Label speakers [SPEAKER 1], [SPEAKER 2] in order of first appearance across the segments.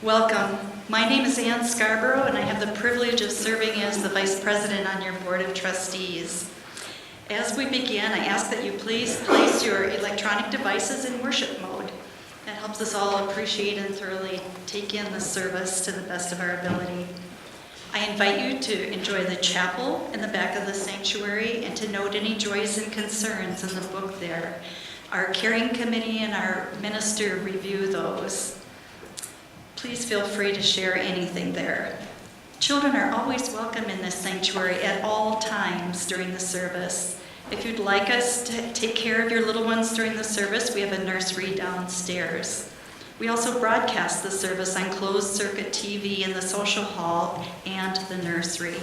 [SPEAKER 1] Welcome. My name is Ann Scarborough, and I have the privilege of serving as the Vice President on your Board of Trustees. As we begin, I ask that you please place your electronic devices in worship mode. That helps us all appreciate and thoroughly take in the service to the best of our ability. I invite you to enjoy the chapel in the back of the sanctuary and to note any joys and concerns in the book there. Our caring committee and our minister review those. Please feel free to share anything there. Children are always welcome in this sanctuary at all times during the service. If you'd like us to take care of your little ones during the service, we have a nursery downstairs. We also broadcast the service on closed-circuit TV in the social hall and the nursery.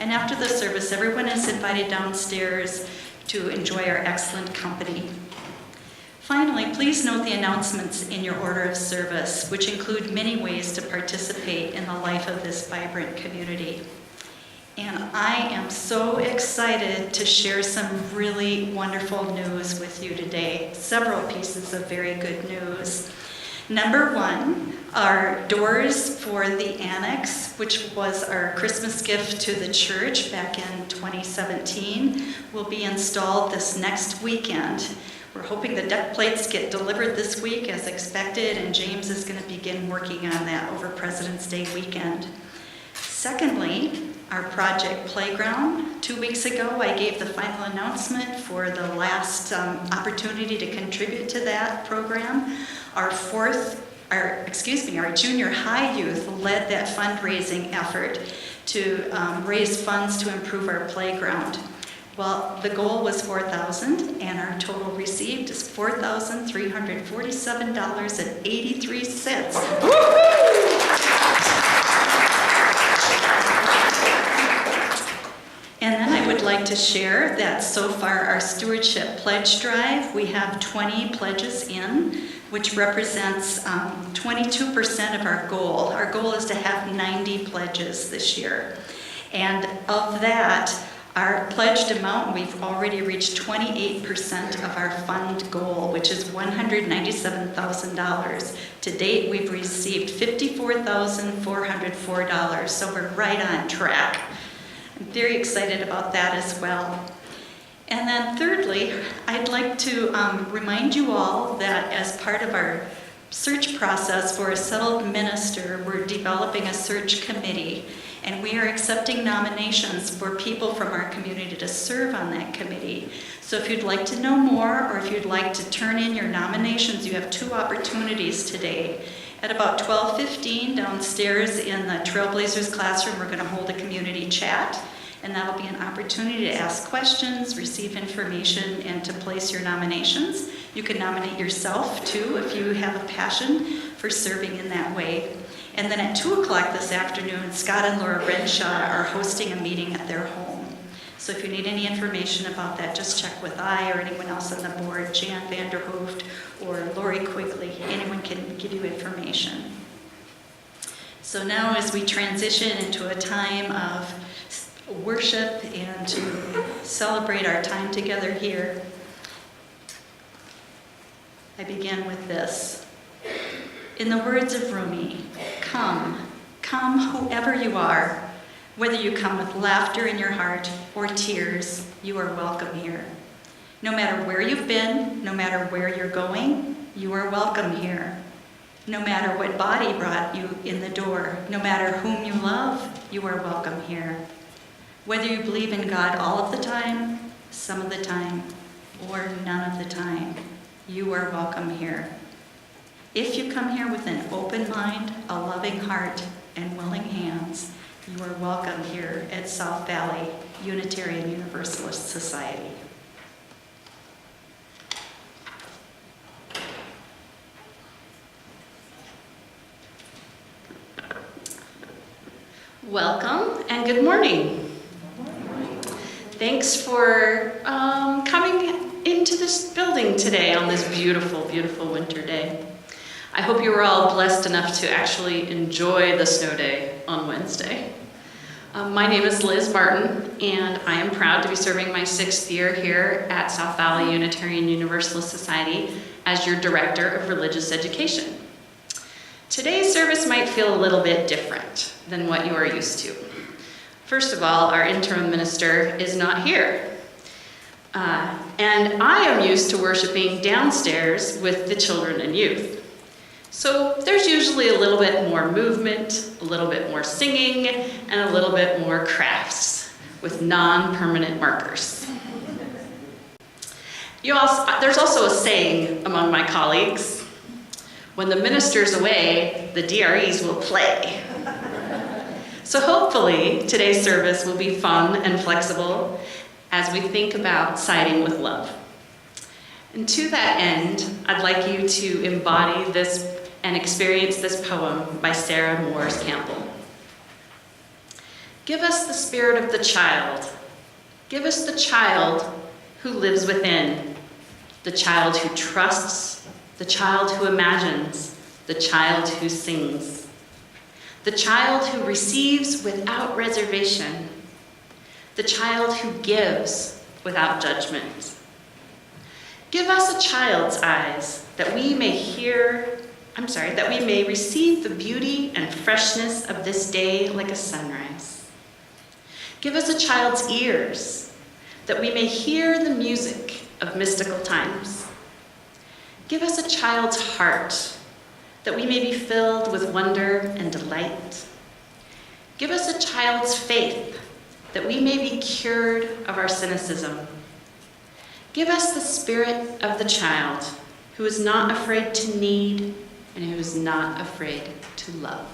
[SPEAKER 1] And after the service, everyone is invited downstairs to enjoy our excellent company. Finally, please note the announcements in your order of service, which include many ways to participate in the life of this vibrant community. And I am so excited to share some really wonderful news with you today. Several pieces of very good news. Number one, our doors for the annex, which was our Christmas gift to the church back in 2017, will be installed this next weekend. We're hoping the deck plates get delivered this week as expected, and James is going to begin working on that over President's Day weekend. Secondly, our project playground. 2 weeks ago, I gave the final announcement for the last opportunity to contribute to that program. Our junior high youth led that fundraising effort to raise funds to improve our playground. Well, the goal was $4,000, and our total received is $4,347.83. And then I would like to share that so far our stewardship pledge drive, we have 20 pledges in, which represents 22% of our goal. Our goal is to have 90 pledges this year. And of that, our pledged amount, we've already reached 28% of our fund goal, which is $197,000. To date, we've received $54,404, so we're right on track. I'm very excited about that as well. And then thirdly, I'd like to remind you all that as part of our search process for a settled minister, we're developing a search committee, and we are accepting nominations for people from our community to serve on that committee. So if you'd like to know more, or if you'd like to turn in your nominations, you have two opportunities today. At about 12:15 downstairs in the Trailblazers classroom, we're going to hold a community chat, and that'll be an opportunity to ask questions, receive information, and to place your nominations. You can nominate yourself too if you have a passion for serving in that way. And then at 2 o'clock this afternoon, Scott and Laura Renshaw are hosting a meeting at their home. So if you need any information about that, just check with I or anyone else on the board, Jan Vanderhooft or Lori Quigley. Anyone can give you information. So now as we transition into a time of worship and to celebrate our time together here, I begin with this. In the words of Rumi, come whoever you are. Whether you come with laughter in your heart or tears, you are welcome here. No matter where you've been, no matter where you're going, you are welcome here. No matter what body brought you in the door, no matter whom you love, you are welcome here. Whether you believe in God all of the time, some of the time, or none of the time, you are welcome here. If you come here with an open mind, a loving heart, and willing hands, you are welcome here at South Valley Unitarian Universalist Society.
[SPEAKER 2] Welcome and good morning. Thanks for coming into this building today on this beautiful, beautiful winter day. I hope you were all blessed enough to actually enjoy the snow day on Wednesday. My name is Liz Martin, and I am proud to be serving my 6th year here at South Valley Unitarian Universalist Society as your Director of Religious Education. Today's service might feel a little bit different than what you are used to. First of all, our interim minister is not here. And I am used to worshiping downstairs with the children and youth. So there's usually a little bit more movement, a little bit more singing, and a little bit more crafts with non-permanent markers. There's also a saying among my colleagues, when the minister's away, the DREs will play. So hopefully today's service will be fun and flexible as we think about siding with love. And to that end, I'd like you to embody this and experience this poem by Sarah Moores Campbell. Give us the spirit of the child. Give us the child who lives within, the child who trusts, the child who imagines, the child who sings, the child who receives without reservation, the child who gives without judgment. Give us a child's eyes that we may receive the beauty and freshness of this day like a sunrise. Give us a child's ears that we may hear the music of mystical times. Give us a child's heart that we may be filled with wonder and delight. Give us a child's faith that we may be cured of our cynicism. Give us the spirit of the child who is not afraid to need and who is not afraid to love.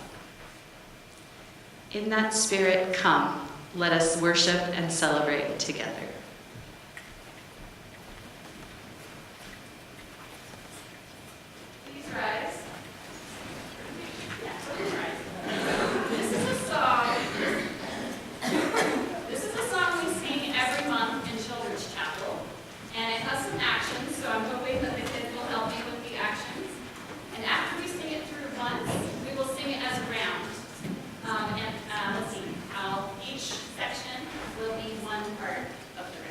[SPEAKER 2] In that spirit, come, let us worship and celebrate together. Please rise. This is a song we sing every month in Children's Chapel, and it has some actions, so I'm hoping that the kids will help me with the actions. And after we sing it through once, we will sing it as a round. Let's see, each section will be one part of the round.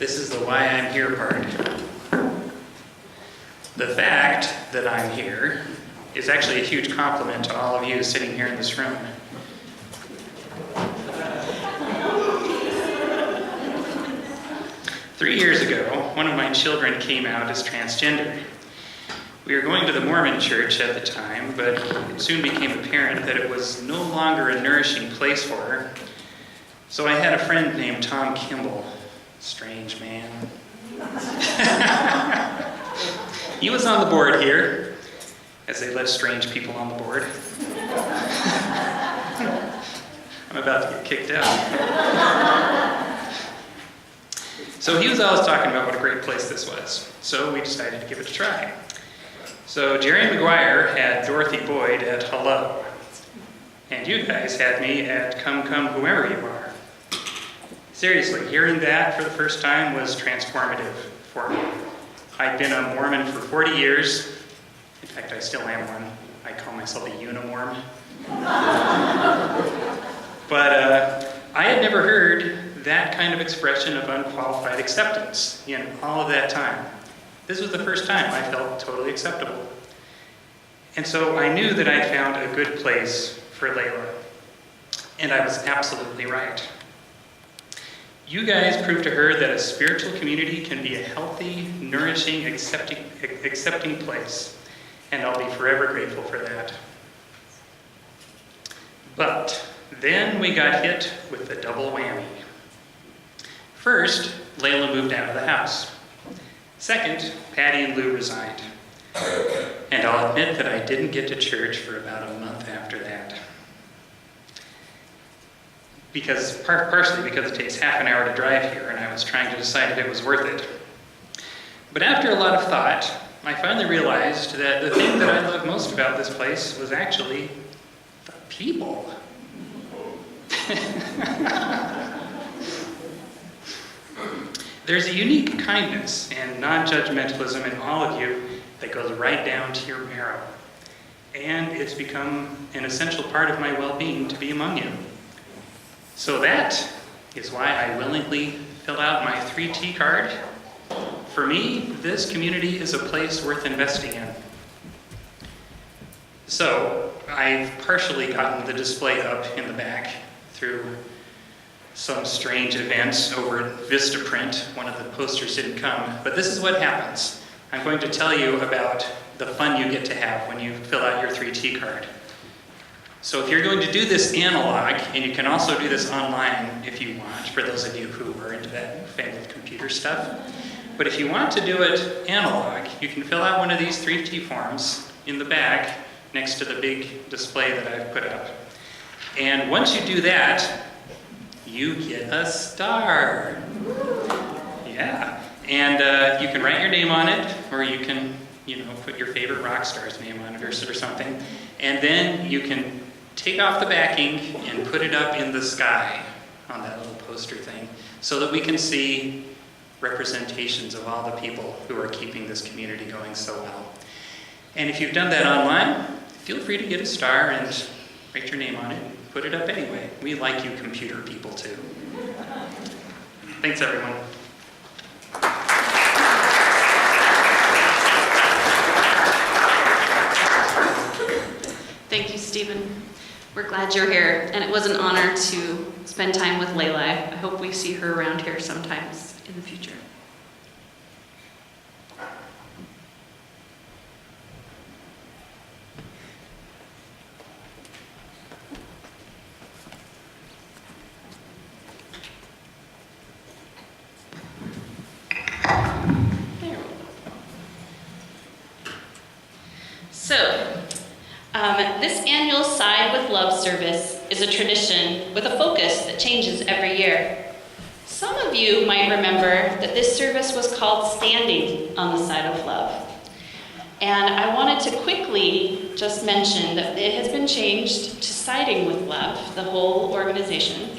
[SPEAKER 3] This is the why I'm here part. The fact that I'm here is actually a huge compliment to all of you sitting here in this room. Three years ago, one of my children came out as transgender. We were going to the Mormon church at the time, but it soon became apparent that it was no longer a nourishing place for her. So I had a friend named Tom Kimball. Strange man. He was on the board here, as they let strange people on the board. I'm about to get kicked out. So he was always talking about what a great place this was. So we decided to give it a try. So Jerry McGuire had Dorothy Boyd at Hello. And you guys had me at Come Come Whoever You Are. Seriously, hearing that for the first time was transformative for me. I'd been a Mormon for 40 years. In fact, I still am one. I call myself a unimorm. But I had never heard that kind of expression of unqualified acceptance in all of that time. This was the first time I felt totally acceptable. And so I knew that I found a good place for Layla. And I was absolutely right. You guys proved to her that a spiritual community can be a healthy, nourishing, accepting place. And I'll be forever grateful for that. But then we got hit with the double whammy. First, Layla moved out of the house. Second, Patty and Lou resigned. And I'll admit that I didn't get to church for about a month after that. Partially because it takes half an hour to drive here, and I was trying to decide if it was worth it. But after a lot of thought, I finally realized that the thing that I loved most about this place was actually the people. There's a unique kindness and non-judgmentalism in all of you that goes right down to your marrow. And it's become an essential part of my well-being to be among you. So that is why I willingly filled out my 3T card. For me, this community is a place worth investing in. So I've partially gotten the display up in the back through some strange events over at Vistaprint. One of the posters didn't come, but this is what happens. I'm going to tell you about the fun you get to have when you fill out your 3T card. So if you're going to do this analog, and you can also do this online if you want, for those of you who are into that fangled computer stuff. But if you want to do it analog, you can fill out one of these 3T forms in the back next to the big display that I've put up. And once you do that, you get a star. Yeah. And you can write your name on it, or you can, put your favorite rock star's name on it or something. And then you can take off the backing and put it up in the sky on that little poster thing so that we can see representations of all the people who are keeping this community going so well. And if you've done that online, feel free to get a star and write your name on it. Put it up anyway. We like you computer people too. Thanks, everyone.
[SPEAKER 2] Thank you, Stephen. We're glad you're here, and it was an honor to spend time with Layla. I hope we see her around here sometimes in the future. There we go. So, this annual Side with Love service is a tradition with a focus that changes every year. Some of you might remember that this service was called Standing on the Side of Love. And I wanted to quickly just mention that it has been changed to Siding with Love, the whole organization,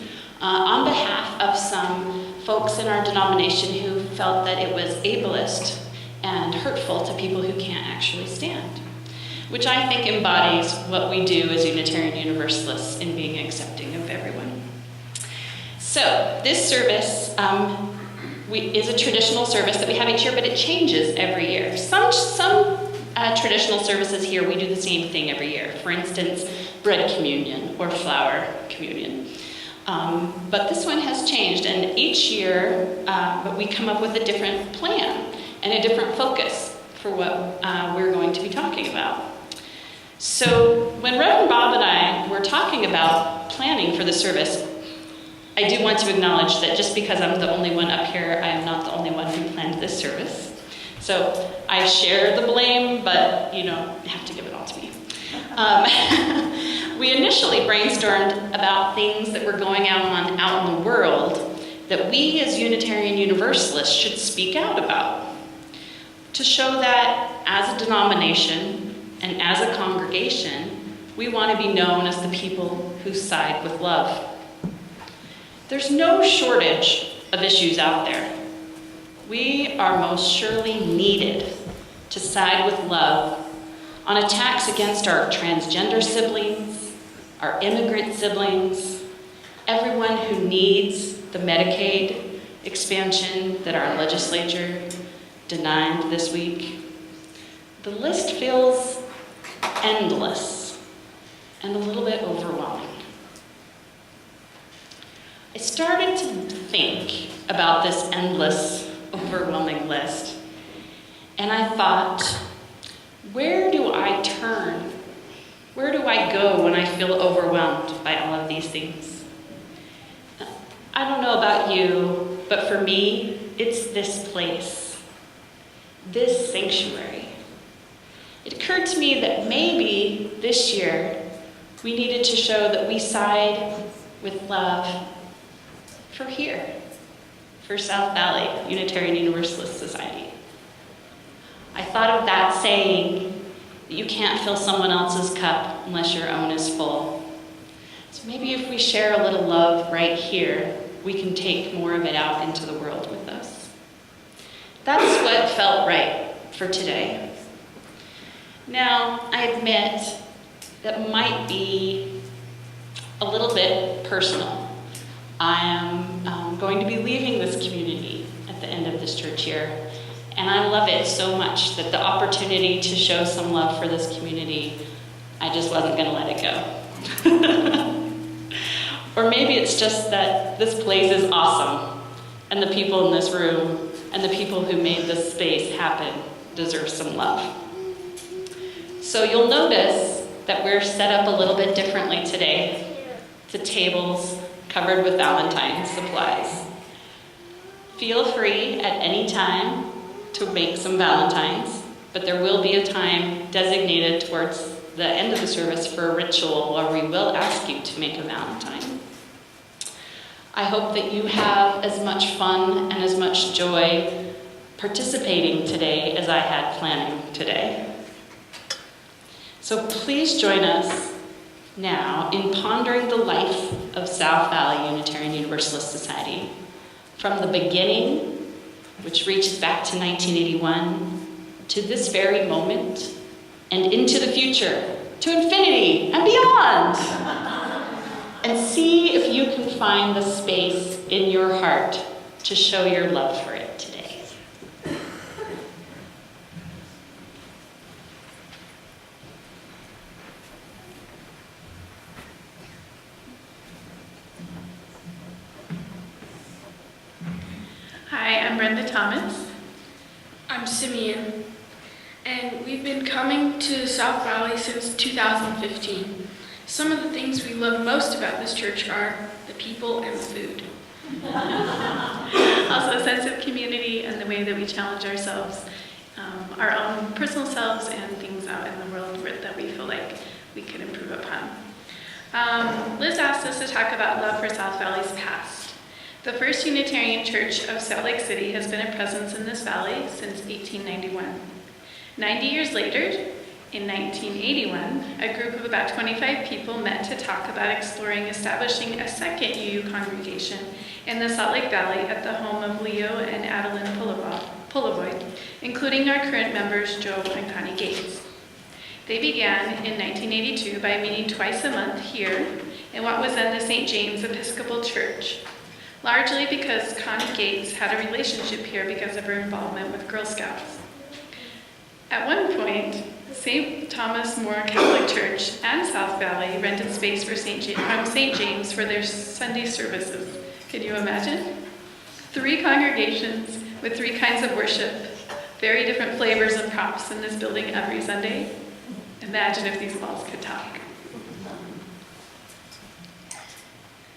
[SPEAKER 2] on behalf of some folks in our denomination who felt that it was ableist and hurtful to people who can't actually stand, which I think embodies what we do as Unitarian Universalists in being accepting of everyone. So this service is a traditional service that we have each year, but it changes every year. Some traditional services here, we do the same thing every year. For instance, bread communion or flour communion. But this one has changed, and each year we come up with a different plan and a different focus for what we're going to be talking about. So when Reverend Bob and I were talking about planning for the service, I do want to acknowledge that just because I'm the only one up here, I am not the only one who planned this service. So I share the blame, but you have to give it all to me. We initially brainstormed about things that were going on out in the world that we as Unitarian Universalists should speak out about, to show that as a denomination and as a congregation, we want to be known as the people who side with love. There's no shortage of issues out there. We are most surely needed to side with love on attacks against our transgender siblings, our immigrant siblings, everyone who needs the Medicaid expansion that our legislature denied this week. The list feels endless and a little bit overwhelming. I started to think about this endless, overwhelming list, and I thought, where do I turn? Where do I go when I feel overwhelmed by all of these things? I don't know about you, but for me, it's this place, this sanctuary. It occurred to me that maybe this year we needed to show that we side with love for here, for South Valley Unitarian Universalist Society. I thought of that saying that you can't fill someone else's cup unless your own is full. So maybe if we share a little love right here, we can take more of it out into the world with us. That's what felt right for today. Now, I admit that might be a little bit personal. I am going to be leaving this community at the end of this church year, and I love it so much that the opportunity to show some love for this community, I just wasn't going to let it go. Or maybe it's just that this place is awesome, and the people in this room and the people who made this space happen deserve some love. So you'll notice that we're set up a little bit differently today. The tables covered with Valentine's supplies. Feel free at any time to make some Valentines, but there will be a time designated towards the end of the service for a ritual where we will ask you to make a Valentine. I hope that you have as much fun and as much joy participating today as I had planning today. So please join us now in pondering the life of South Valley Unitarian Universalist Society from the beginning, which reaches back to 1981, to this very moment, and into the future, to infinity and beyond. And see if you can find the space in your heart to show your love for it today.
[SPEAKER 4] Hi, I'm Brenda Thomas.
[SPEAKER 5] I'm Simeon, and we've been coming to South Valley since 2015. Some of the things we love most about this church are the people and the food.
[SPEAKER 4] Also a sense of community and the way that we challenge ourselves, our own personal selves and things out in the world that we feel like we can improve upon. Liz asked us to talk about love for South Valley's past. The First Unitarian Church of Salt Lake City has been a presence in this valley since 1891. 90 years later, in 1981, a group of about 25 people met to talk about exploring establishing a second UU congregation in the Salt Lake Valley at the home of Leo and Adeline Polovoy, including our current members, Joe and Connie Gates. They began in 1982 by meeting twice a month here in what was then the St. James Episcopal Church. largely because Connie Gates had a relationship here because of her involvement with Girl Scouts. At one point, St. Thomas More Catholic Church and South Valley rented space for St. James for their Sunday services. Can you imagine? 3 congregations with 3 kinds of worship, very different flavors and props in this building every Sunday. Imagine if these walls could talk.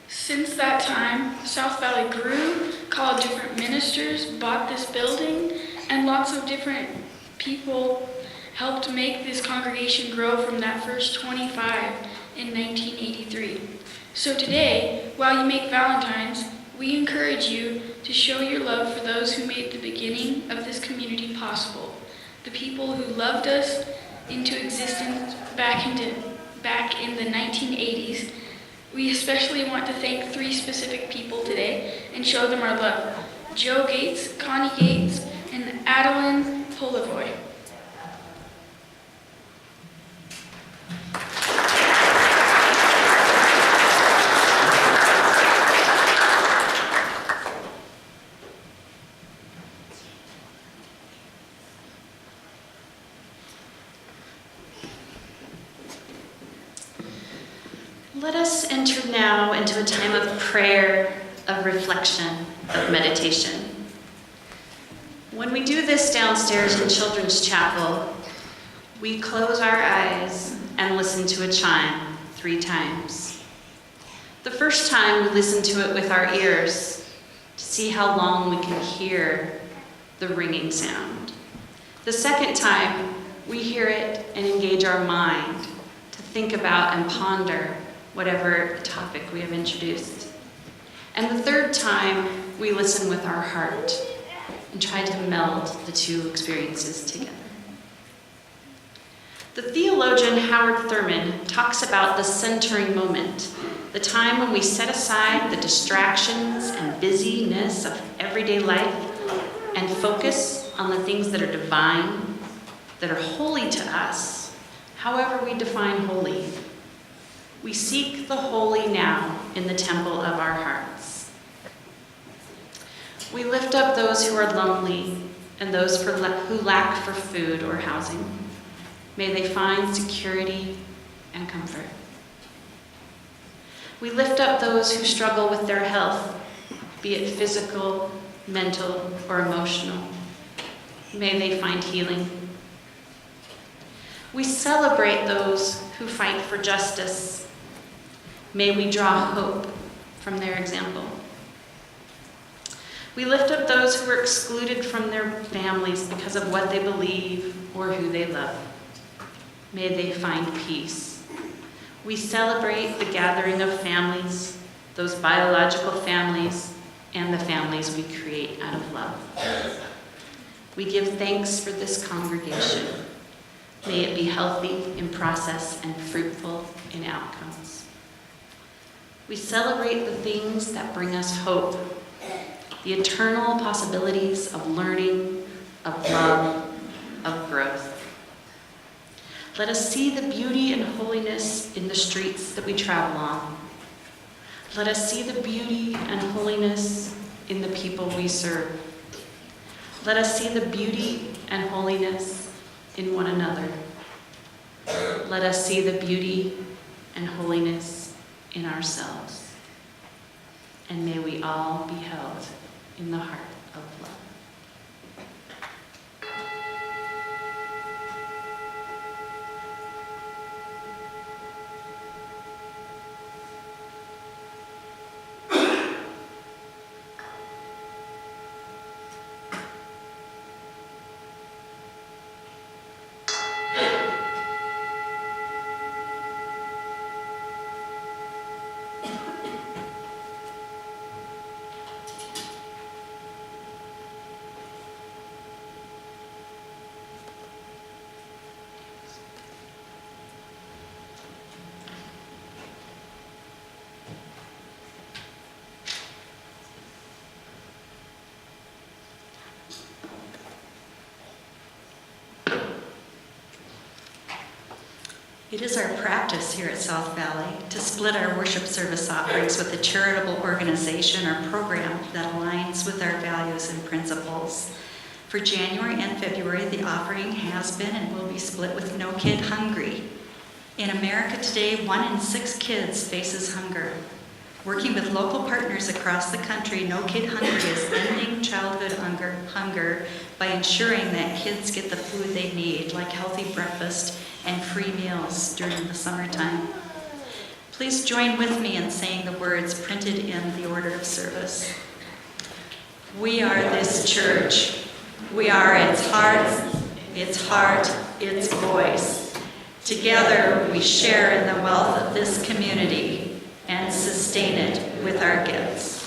[SPEAKER 5] Since that time, South Valley grew, called different ministers, bought this building, and lots of different people helped make this congregation grow from that first 25 in 1983. So today, while you make Valentine's, we encourage you to show your love for those who made the beginning of this community possible, the people who loved us into existence back in the 1980s. We especially want to thank 3 specific people today and show them our love: Joe Gates, Connie Gates, and Adeline Polivoy.
[SPEAKER 2] Let us enter now into a time of prayer, of reflection, of meditation. When we do this downstairs in Children's Chapel, we close our eyes and listen to a chime 3 times. The first time we listen to it with our ears to see how long we can hear the ringing sound. The second time we hear it and engage our mind to think about and ponder whatever topic we have introduced. And the third time, we listen with our heart and try to meld the 2 experiences together. The theologian Howard Thurman talks about the centering moment, the time when we set aside the distractions and busyness of everyday life and focus on the things that are divine, that are holy to us, however we define holy. We seek the holy now in the temple of our hearts. We lift up those who are lonely and those who lack for food or housing. May they find security and comfort. We lift up those who struggle with their health, be it physical, mental, or emotional. May they find healing. We celebrate those who fight for justice. May we draw hope from their example. We lift up those who are excluded from their families because of what they believe or who they love. May they find peace. We celebrate the gathering of families, those biological families, and the families we create out of love. We give thanks for this congregation. May it be healthy in process and fruitful in outcomes. We celebrate the things that bring us hope, the eternal possibilities of learning, of love, of growth. Let us see the beauty and holiness in the streets that we travel on. Let us see the beauty and holiness in the people we serve. Let us see the beauty and holiness in one another. Let us see the beauty and holiness in ourselves. And may we all be held in the heart of love.
[SPEAKER 1] It is our practice here at South Valley to split our worship service offerings with a charitable organization or program that aligns with our values and principles. For January and February, the offering has been and will be split with No Kid Hungry. In America today, 1 in 6 kids faces hunger. Working with local partners across the country, No Kid Hungry is ending childhood hunger by ensuring that kids get the food they need, like healthy breakfast and free meals during the summertime. Please join with me in saying the words printed in the order of service. We are this church. We are its heart, its voice. Together we share in the wealth of this community and sustain it with our gifts.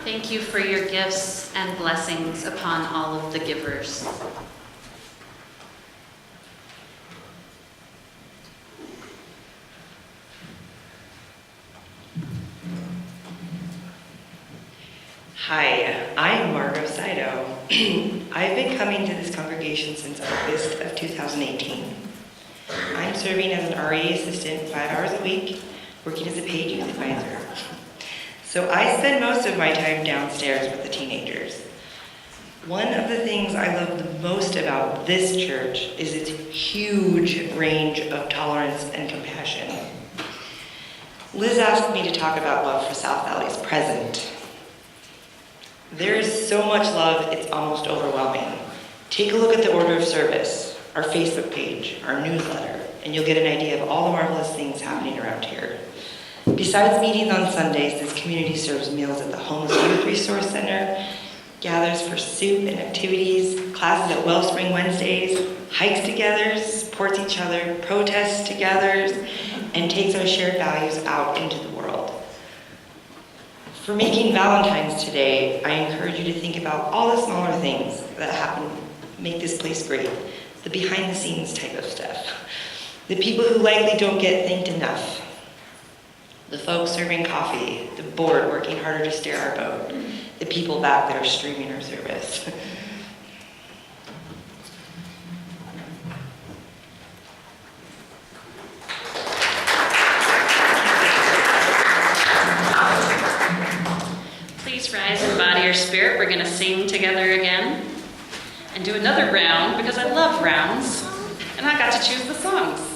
[SPEAKER 2] Thank you for your gifts and blessings upon all of the givers.
[SPEAKER 6] Hi, I am Margot Sido. I've been coming to this congregation since August of 2018. I'm serving as an RA assistant 5 hours a week, working as a paid youth advisor. So I spend most of my time downstairs with the teenagers. One of the things I love the most about this church is its huge range of tolerance and compassion. Liz asked me to talk about love for South Valley's present. There is so much love, it's almost overwhelming. Take a look at the order of service, our Facebook page, our newsletter, and you'll get an idea of all the marvelous things happening around here. Besides meetings on Sundays, this community serves meals at the Homeless Youth Resource Center, gathers for soup and activities, classes at Wellspring Wednesdays, hikes together, supports each other, protests together, and takes our shared values out into the world. For making Valentine's today, I encourage you to think about all the smaller things that happen, make this place great, the behind-the-scenes type of stuff, the people who likely don't get thanked enough, the folks serving coffee, the board working harder to steer our boat, the people back that are streaming our service.
[SPEAKER 2] Please rise and body your spirit. We're going to sing together again and do another round because I love rounds and I got to choose the songs.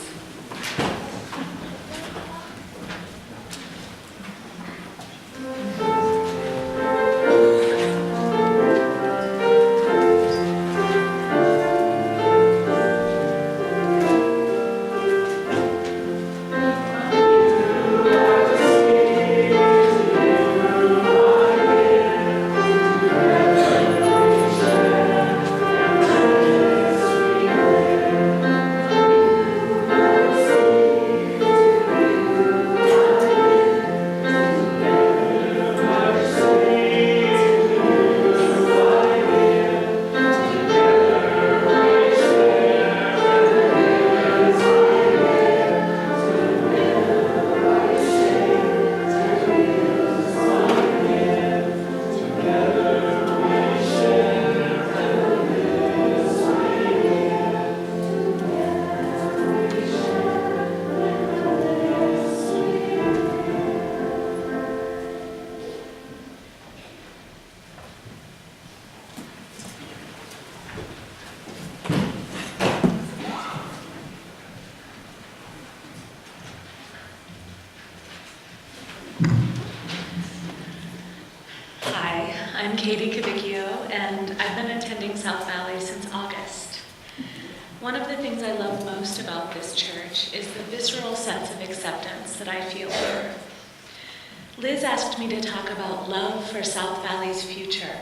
[SPEAKER 4] I'm Katie Cavicchio, and I've been attending South Valley since August. One of the things I love most about this church is the visceral sense of acceptance that I feel here. Liz asked me to talk about love for South Valley's future,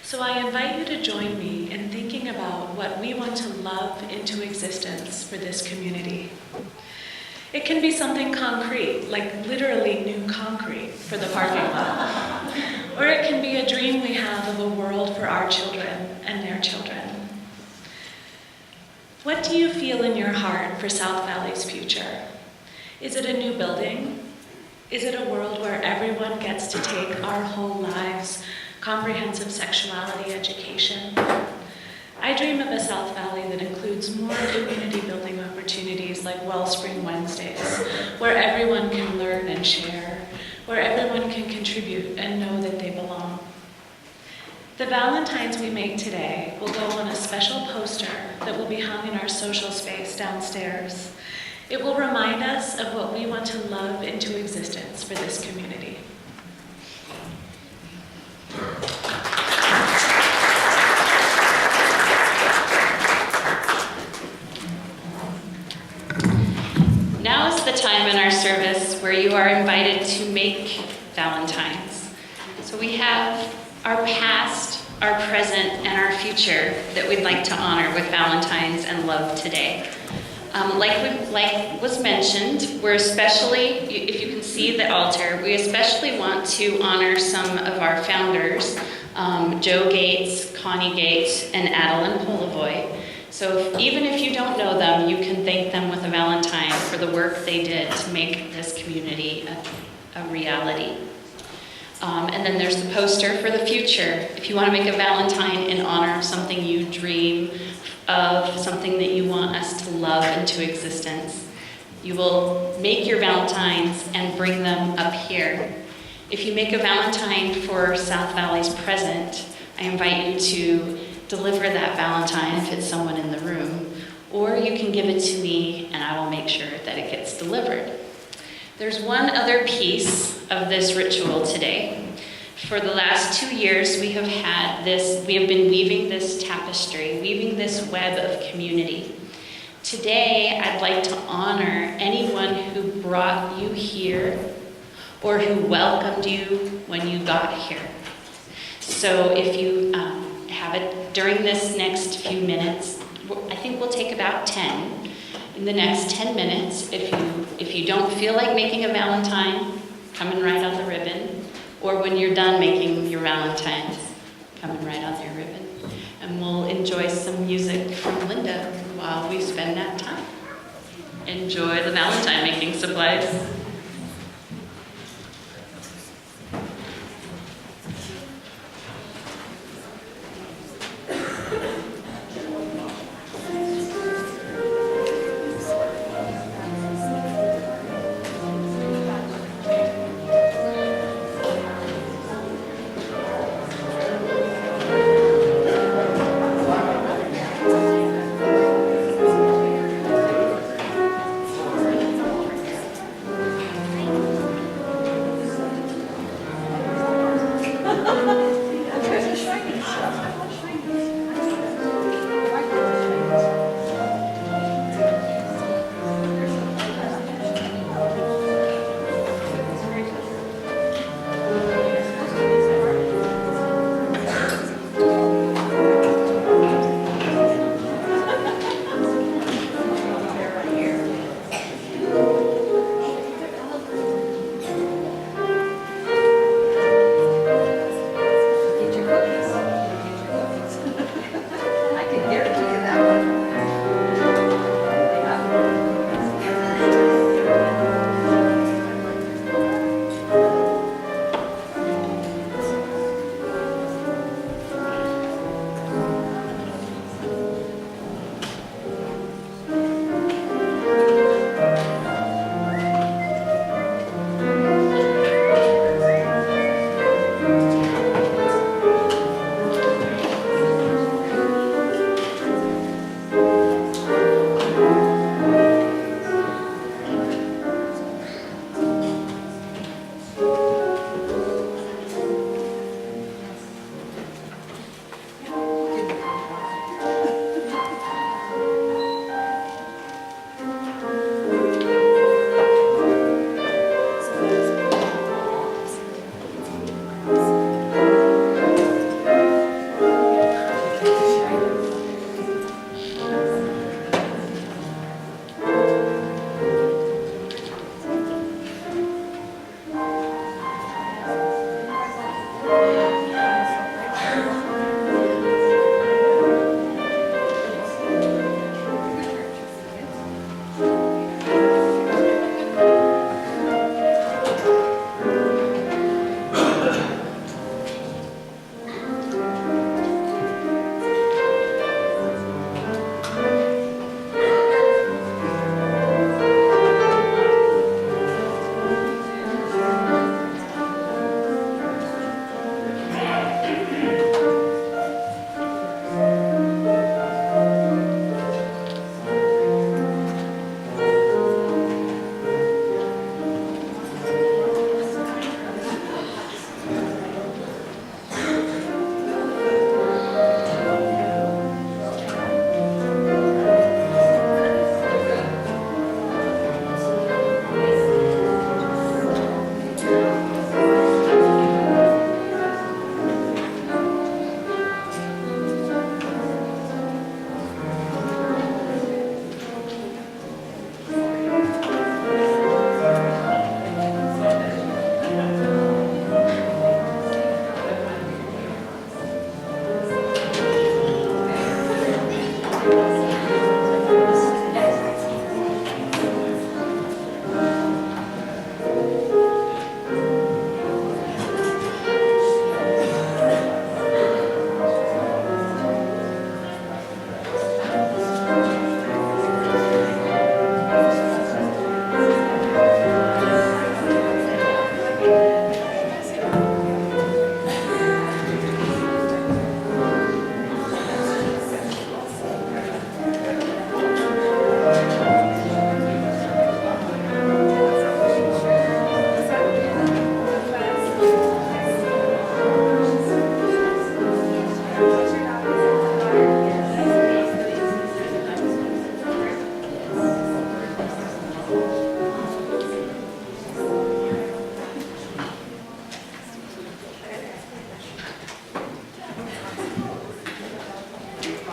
[SPEAKER 4] so I invite you to join me in thinking about what we want to love into existence for this community. It can be something concrete, like literally new concrete for the parking lot. Or it can be a dream we have of a world for our children and their children. What do you feel in your heart for South Valley's future? Is it a new building? Is it a world where everyone gets to take our whole lives, comprehensive sexuality education? I dream of a South Valley that includes more community building opportunities like Wellspring Wednesdays, where everyone can learn and share, where everyone can contribute and know that they belong. The Valentines we make today will go on a special poster that will be hung in our social space downstairs. It will remind us of what we want to love into existence for this community.
[SPEAKER 2] Now is the time in our service where you are invited to make Valentines. So we have our past, our present, and our future that we'd like to honor with Valentines and love today. Like was mentioned, we're especially, if you can see the altar, we especially want to honor some of our founders, Joe Gates, Connie Gates, and Adeline Polivoy. So even if you don't know them, you can thank them with a Valentine for the work they did to make this community a reality. And then there's the poster for the future. If you want to make a Valentine in honor of something you dream of, something that you want us to love into existence, you will make your Valentines and bring them up here. If you make a Valentine for South Valley's present, I invite you to deliver that Valentine if it's someone in the room, or you can give it to me and I will make sure that it gets delivered. There's one other piece of this ritual today. For the last 2 years, we have been weaving this tapestry, weaving this web of community. Today, I'd like to honor anyone who brought you here or who welcomed you when you got here. So if you have it during this next few minutes, I think we'll take about 10. In the next 10 minutes, if you don't feel like making a Valentine, come and write on the ribbon. Or when you're done making your Valentines, come and write on your ribbon. And we'll enjoy some music from Linda while we spend that time. Enjoy the Valentine making supplies.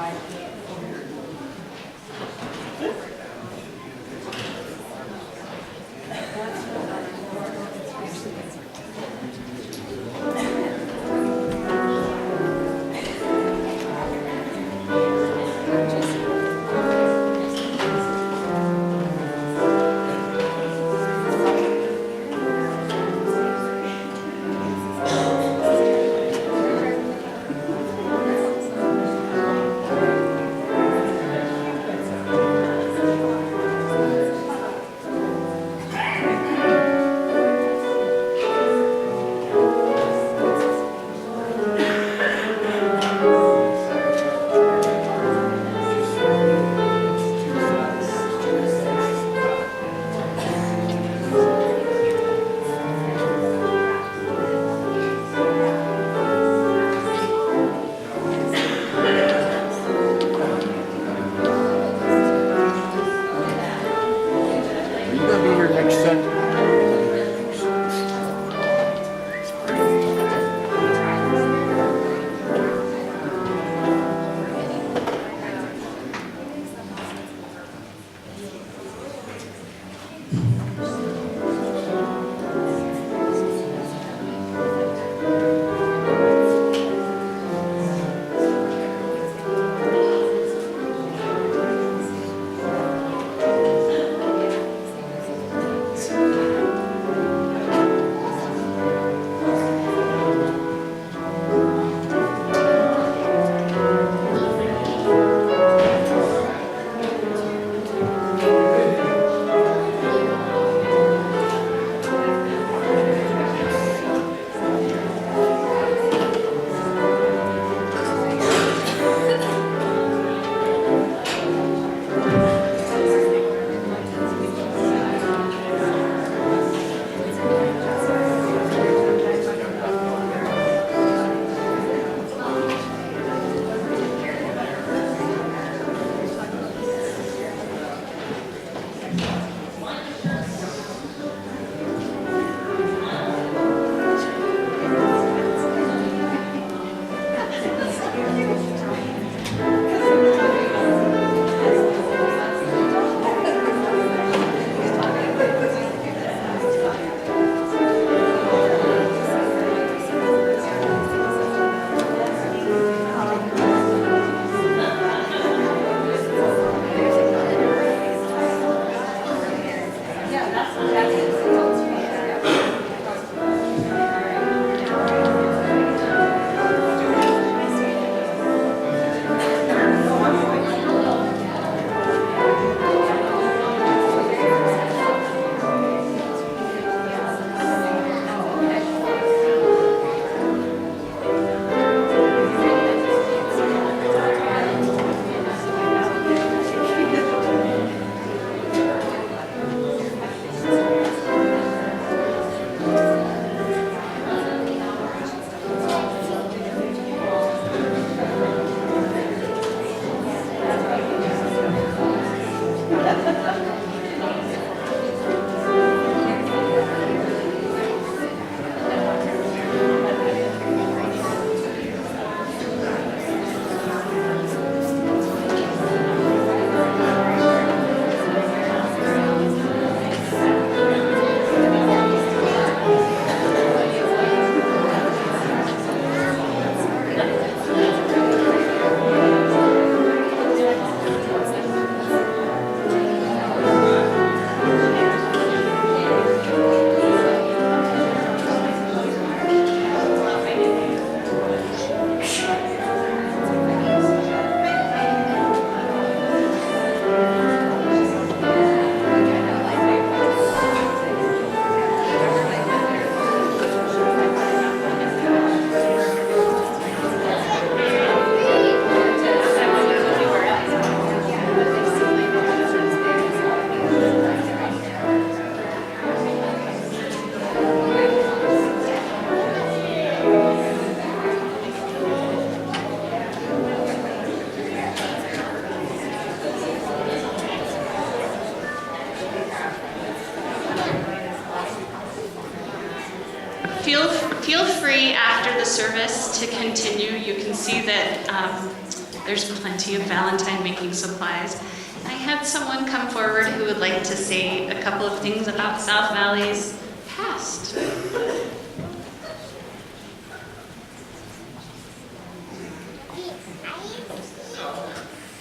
[SPEAKER 7] Are you gonna be here next Sunday?
[SPEAKER 2] Feel free after the service to continue. You can see that There's plenty of Valentine making supplies. I had someone come forward who would like to say a couple of things about South Valley's past.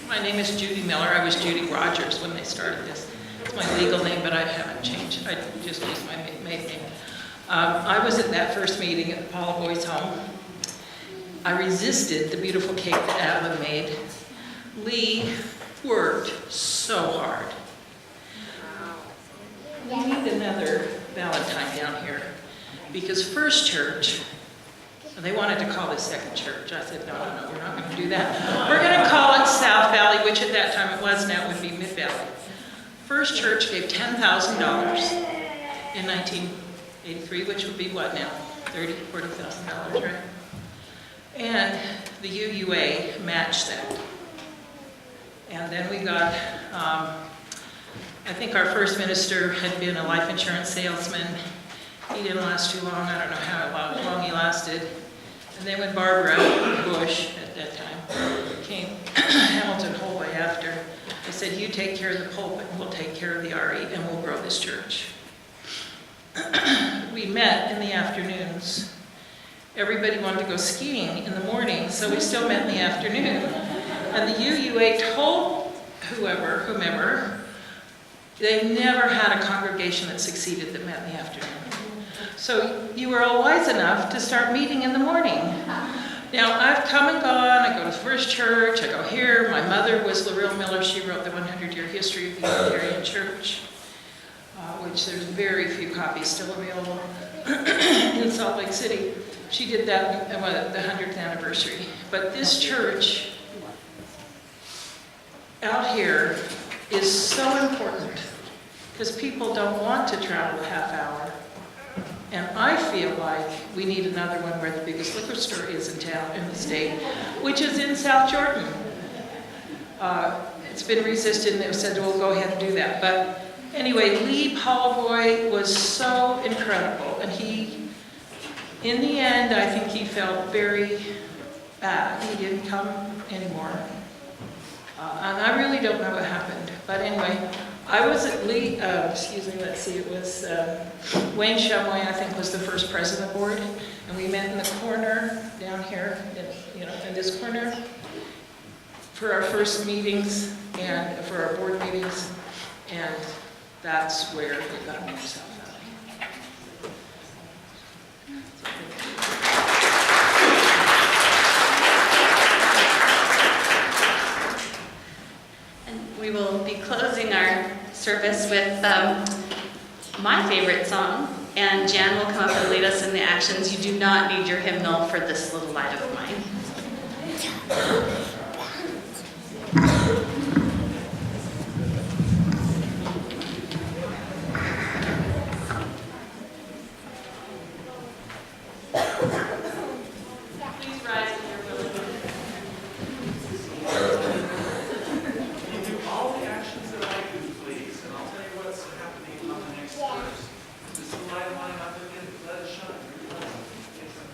[SPEAKER 8] My name is Judy Miller. I was Judy Rogers when they started this. It's my legal name, but I haven't changed. I just used my maiden name. I was at that first meeting at the Paula Boys' home. I resisted the beautiful cake that Adeline made. Lee worked so hard. We need another Valentine down here because First Church, they wanted to call this Second Church. I said, no, we're not going to do that. We're going to call it South Valley, which at that time it was, now it would be Mid Valley. First Church gave $10,000 in 1983, which would be what now? $40,000, right? And the UUA matched that. And then we got, I think our first minister had been a life insurance salesman. He didn't last too long. I don't know how long he lasted. And then when Barbara Bush, at that time, came Hamilton Holway after, I said, you take care of the pulpit and we'll take care of the RE and we'll grow this church. We met in the afternoons. Everybody wanted to go skiing in the morning, so we still met in the afternoon. And the UUA told whomever, they never had a congregation that succeeded that met in the afternoon. So you were all wise enough to start meeting in the morning. Now, I've come and gone. I go to First Church. I go here. My mother was Lorelle Miller. She wrote the 100-year history of the Unitarian Church, which there's very few copies still available in Salt Lake City. She did that at the 100th anniversary. But this church out here is so important because people don't want to travel a half hour. And I feel like we need another one where the biggest liquor store is in town, in the state, which is in South Jordan. It's been resisted and they said, well, go ahead and do that. But anyway, Lee Paulboy was so incredible. And he, in the end, I think he felt very bad. He didn't come anymore. And I really don't know what happened. But anyway, I was at Lee, let's see, it was Wayne Shumway, I think, was the first president board. And we met in the corner down here, in this corner for our first meetings and for our board meetings. And that's where we got into South Valley.
[SPEAKER 2] We will be closing our service with my favorite song, and Jan will come up and lead us in the actions. You do not need your hymnal for this little light of mine. Please rise if you're willing.
[SPEAKER 9] All the actions that I do, please, and I'll tell you what's happening on the next verse. Just the light of mine up again, let it shine. Yes, sir.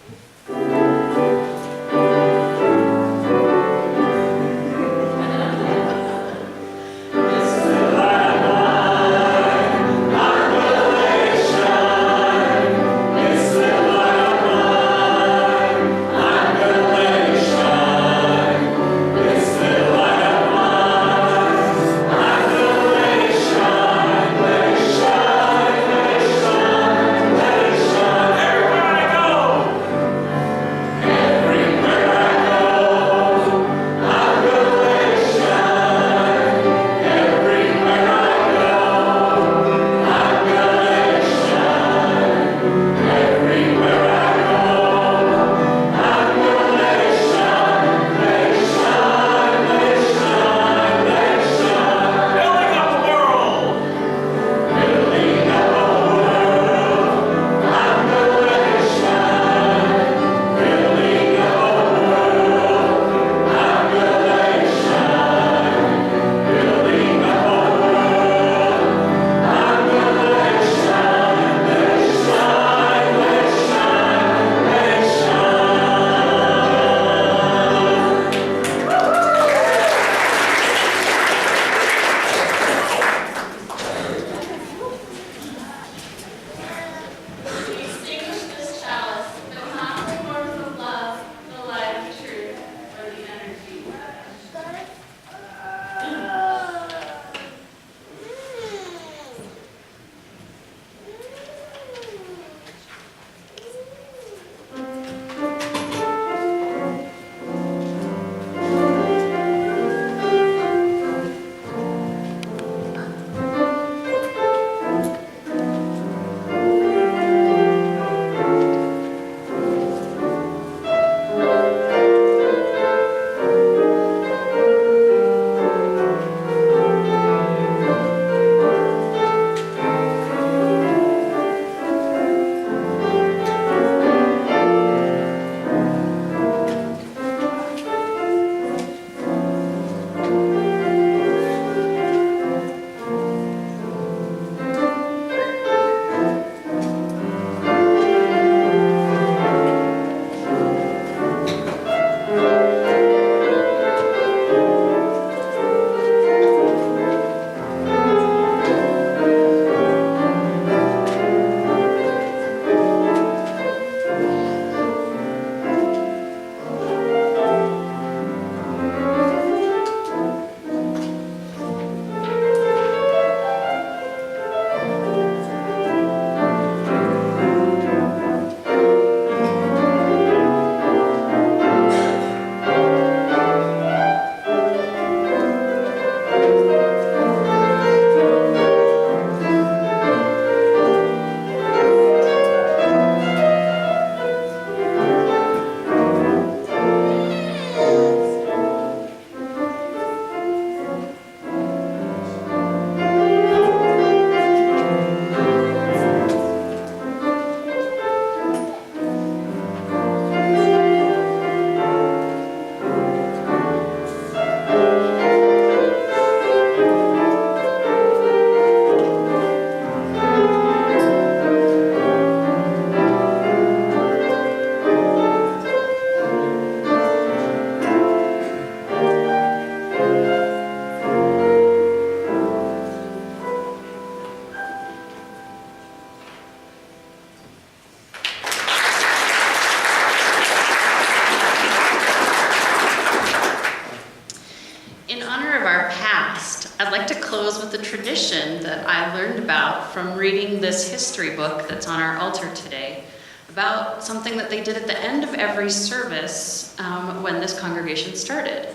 [SPEAKER 2] In honor of our past, I'd like to close with a tradition that I learned about from reading this history book that's on our altar today, about something that they did at the end of every service when this congregation started.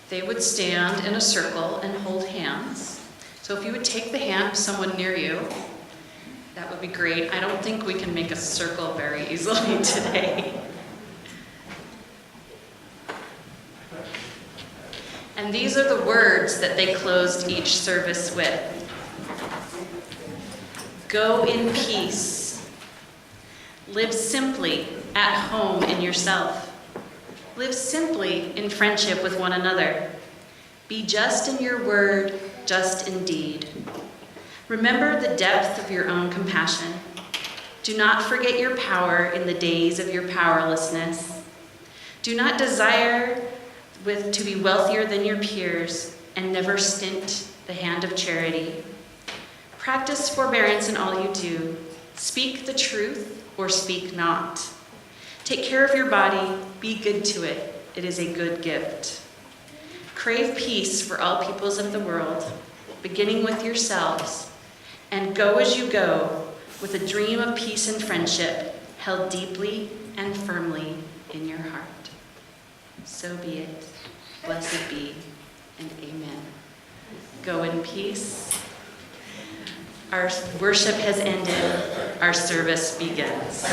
[SPEAKER 2] They would stand in a circle and hold hands. So if you would take the hand of someone near you, that would be great. I don't think we can make a circle very easily today. And these are the words that they closed each service with. Go in peace. Live simply at home in yourself. Live simply in friendship with one another. Be just in your word, just in deed. Remember the depth of your own compassion. Do not forget your power in the days of your powerlessness. Do not desire to be wealthier than your peers, and never stint the hand of charity. Practice forbearance in all you do. Speak the truth or speak not. Take care of your body, be good to it. It is a good gift. Crave peace for all peoples of the world, beginning with yourselves, and go as you go with a dream of peace and friendship held deeply and firmly in your heart. So be it. Blessed be, and amen. Go in peace. Our worship has ended. Our service begins.